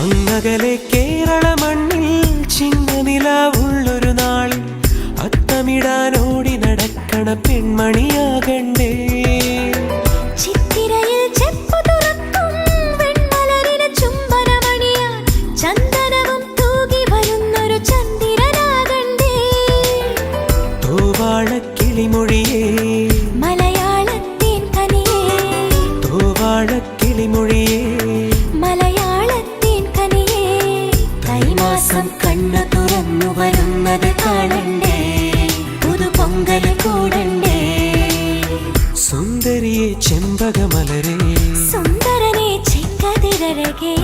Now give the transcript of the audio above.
അങ്ങകലെ കേരള മണ്ണിൽ ചിങ്ങനിലാവുള്ളൊരു നാളിൽ അത്തമിടാനോടി നടക്കണ പെൺമണിയാകണ്ടേ. ചിത്തിരയിൽ ചെപ്പു തുറക്കും വെൺമലരിന് ചുംബനമണിയാൻ ചന്ദനവും തൂകി വരുന്നൊരു ചന്ദ്രനാകണ്ടേ. തോവാളക്കിളിമൊഴിയേ മലയാളത്തിൻ കനിയേ, തോവാളക്കിളിമൊഴിയേ മലയാളത്തിൻ കനിയേ. കൈമാസം കണ്ണു തുറന്നു വരുന്നത് കാണണ്ടേ, പുതുപൊങ്കൽ കൂടണ്ടേ. സുന്ദരിയെ ചെമ്പകമലരേ, സുന്ദരനെ ചെങ്കതിരഴകേ.